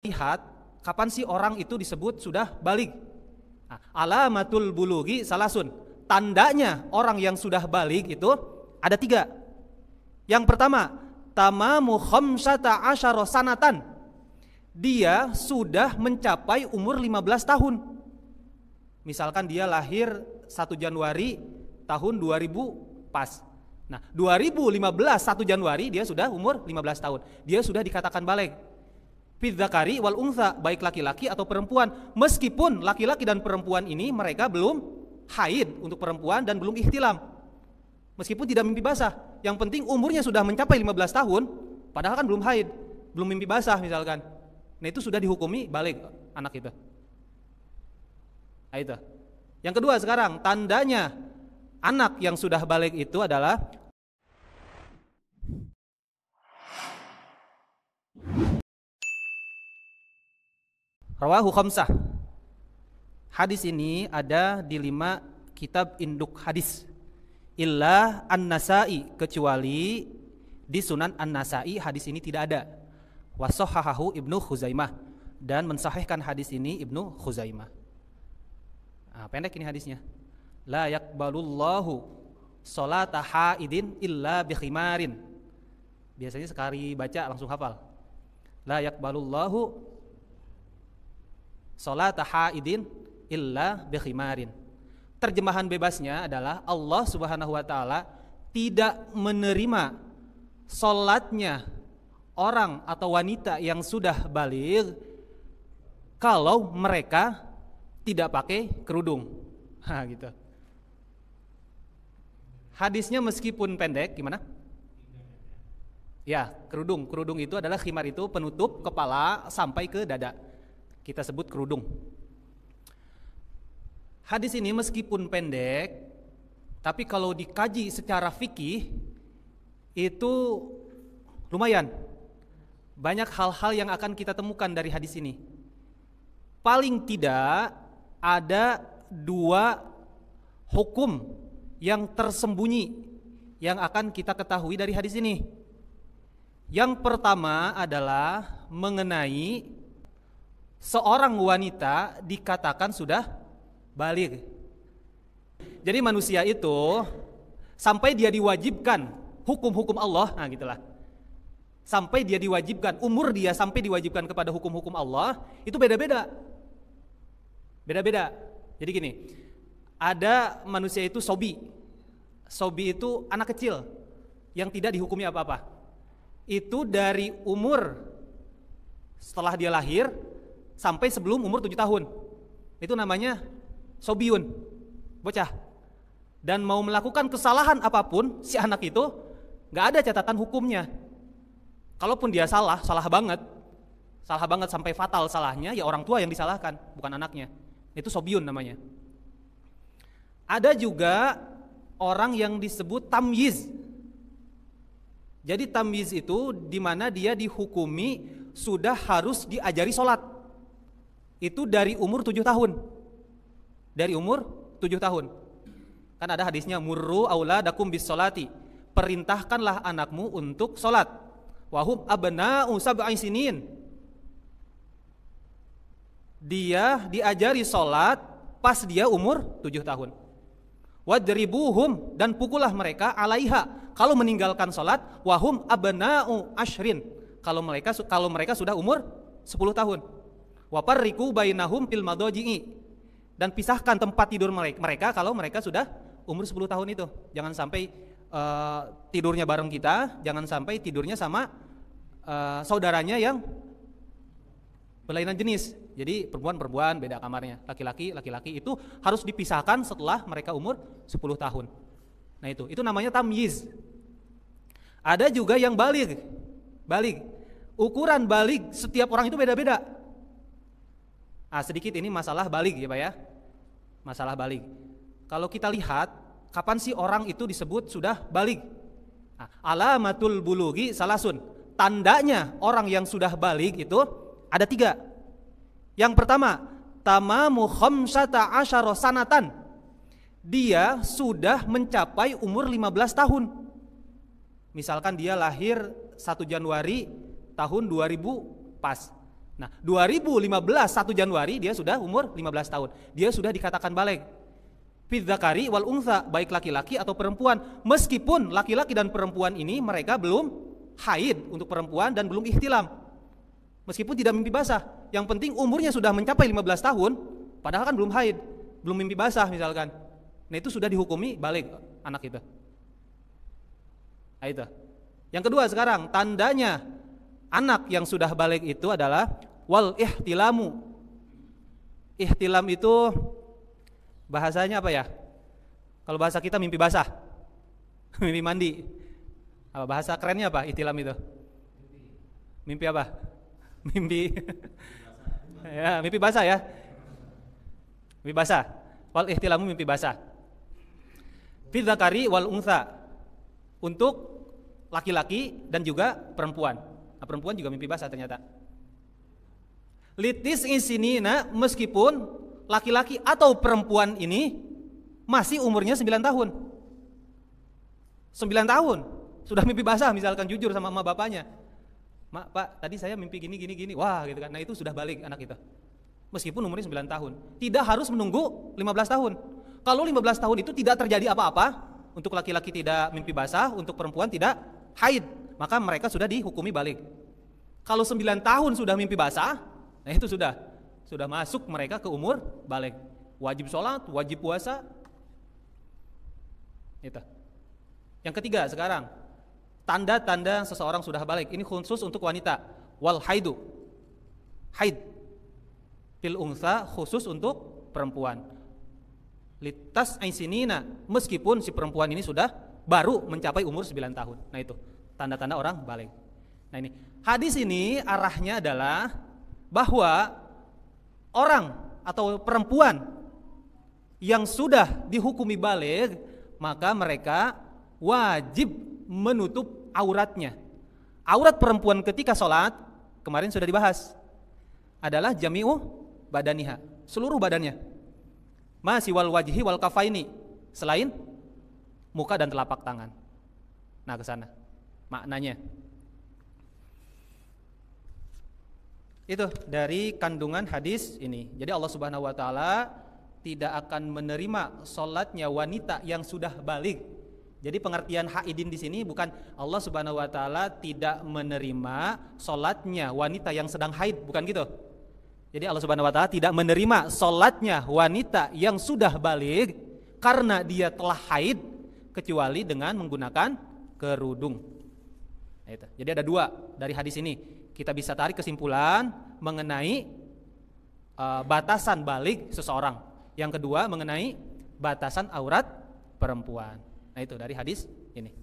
Lihat kapan sih orang itu disebut sudah balik. Nah, alamatul bulughi salasun. Tandanya orang yang sudah balik itu ada 3. Yang pertama, tamamu khamsata asyara sanatan. Dia sudah mencapai umur 15 tahun. Misalkan dia lahir 1 Januari tahun 2000 pas. Nah, 2015 1 Januari dia sudah umur 15 tahun. Dia sudah dikatakan balik. Fidzakari wal untha, baik laki-laki atau perempuan. Meskipun laki-laki dan perempuan ini mereka belum haid untuk perempuan dan belum ihtilam. Meskipun tidak mimpi basah, yang penting umurnya sudah mencapai 15 tahun, padahal kan belum haid, belum mimpi basah misalkan. Nah, itu sudah dihukumi balik anak itu. Nah, itu. Yang kedua sekarang, tandanya anak yang sudah balik itu adalah rawahu khamsah. Hadis ini ada di 5 kitab induk hadis. Illa An-Nasa'i, kecuali di Sunan An-Nasa'i hadis ini tidak ada. Wa shahhahahu Ibnu Khuzaimah, dan mensahihkan hadis ini Ibnu Khuzaimah. Nah, pendek ini hadisnya. La yaqbalullahu sholata haidin illa bi khimarin. Biasanya sekali baca langsung hafal. La yaqbalullahu sholata haidin illa bi khimarin. Terjemahan bebasnya adalah Allah Subhanahu wa taala tidak menerima salatnya orang atau wanita yang sudah baligh kalau mereka tidak pakai kerudung. Nah, gitu. Hadisnya meskipun pendek, gimana? Ya, kerudung. Kerudung itu adalah khimar, itu penutup kepala sampai ke dada. Kita sebut kerudung. Hadis ini meskipun pendek, tapi kalau dikaji secara fikih itu lumayan. Banyak hal-hal yang akan kita temukan dari hadis ini. Paling tidak ada 2 hukum yang tersembunyi yang akan kita ketahui dari hadis ini. Yang pertama adalah mengenai seorang wanita dikatakan sudah balik. Jadi manusia itu sampai dia diwajibkan hukum-hukum Allah, nah gitulah. Sampai dia diwajibkan, umur dia sampai diwajibkan kepada hukum-hukum Allah, itu beda-beda. Beda-beda. Jadi gini, ada manusia itu sobi. Sobi itu anak kecil yang tidak dihukumi apa-apa. Itu dari umur setelah dia lahir sampai sebelum umur 7 tahun. Itu namanya sobiun, bocah. Dan mau melakukan kesalahan apapun, si anak itu gak ada catatan hukumnya. Kalaupun dia salah banget sampai fatal salahnya, ya orang tua yang disalahkan, bukan anaknya. Itu sobiun namanya. Ada juga orang yang disebut tamyiz. Jadi tamyiz itu dimana dia dihukumi sudah harus diajari sholat. Itu dari umur 7 tahun. Dari umur 7 tahun. Kan ada hadisnya, murru auladakum bis sholati, perintahkanlah anakmu untuk sholat. Wahum abna'u sab'i sinin. Dia diajari sholat pas dia umur 7 tahun. Wadribuhum, dan pukullah mereka alaiha kalau meninggalkan sholat. Wahum abna'u ashrin, kalau mereka sudah umur 10 tahun. Waparriku bainahum fil madaji'i, dan pisahkan tempat tidur mereka kalau mereka sudah umur 10 tahun itu. Jangan sampai tidurnya bareng kita, jangan sampai tidurnya sama saudaranya yang berlainan jenis. Jadi perempuan beda kamarnya, laki-laki itu harus dipisahkan setelah mereka umur 10 tahun. Nah, itu namanya tamyiz. Ada juga yang baligh. Ukuran baligh setiap orang itu beda-beda. Sedikit ini masalah baligh ya Pak ya. Masalah baligh. Kalau kita lihat kapan sih orang itu disebut sudah baligh? Alamatul bulughi salasun. Tandanya orang yang sudah baligh itu ada 3. Yang pertama, tamamu khamsata asyara sanatan. Dia sudah mencapai umur 15 tahun. Misalkan dia lahir 1 Januari tahun 2000 pas. Nah, 2015 1 Januari dia sudah umur 15 tahun. Dia sudah dikatakan baligh. Fidzakari wal untha, baik laki-laki atau perempuan. Meskipun laki-laki dan perempuan ini mereka belum haid untuk perempuan dan belum ihtilam. Meskipun tidak mimpi basah, yang penting umurnya sudah mencapai 15 tahun, padahal kan belum haid, belum mimpi basah misalkan. Nah, itu sudah dihukumi baligh anak itu. Nah, itu. Yang kedua sekarang, tandanya anak yang sudah baligh itu adalah wal ihtilamu. Ihtilam itu bahasanya apa ya? Kalau bahasa kita mimpi basah. Mimpi mandi. Apa bahasa kerennya apa ihtilam itu? Mimpi apa? Mimpi ya, mimpi basah ya. Mimpi basah. Wal ihtilamu mimpi basah. Fi dzakari wal untha. Untuk laki-laki dan juga perempuan. Nah, perempuan juga mimpi basah ternyata. Litis insinina, meskipun laki-laki atau perempuan ini masih umurnya 9 tahun. 9 tahun sudah mimpi basah, misalkan jujur sama emak bapaknya. Mak, Pak, tadi saya mimpi gini. Wah, gitu kan. Nah, itu sudah baligh anak itu. Meskipun umurnya 9 tahun. Tidak harus menunggu 15 tahun. Kalau 15 tahun itu tidak terjadi apa-apa, untuk laki-laki tidak mimpi basah, untuk perempuan tidak haid, maka mereka sudah dihukumi baligh. Kalau 9 tahun sudah mimpi basah, nah itu sudah masuk mereka ke umur baligh. Wajib sholat, wajib puasa. Itu. Yang ketiga sekarang, tanda-tanda seseorang sudah baligh. Ini khusus untuk wanita. Wal haidu. Haid. Fil untha, khusus untuk perempuan. Litas aisinina, meskipun si perempuan ini sudah baru mencapai umur 9 tahun. Nah, itu tanda-tanda orang baligh. Nah, ini hadis ini arahnya adalah bahwa orang atau perempuan yang sudah dihukumi baligh, maka mereka wajib menutup auratnya. Aurat perempuan ketika sholat, kemarin sudah dibahas, adalah jami'u badaniha, seluruh badannya. Masih wal wajhi wal kafaini, selain muka dan telapak tangan. Nah, ke sana maknanya. Itu dari kandungan hadis ini. Jadi Allah Subhanahu wa taala tidak akan menerima salatnya wanita yang sudah baligh. Jadi pengertian haidin di sini bukan Allah Subhanahu wa taala tidak menerima salatnya wanita yang sedang haid, bukan gitu. Jadi Allah Subhanahu wa taala tidak menerima salatnya wanita yang sudah baligh karena dia telah haid kecuali dengan menggunakan kerudung. Jadi ada dua dari hadis ini. Kita bisa tarik kesimpulan mengenai batasan baligh seseorang. Yang kedua mengenai batasan aurat perempuan. Nah, itu dari hadis ini.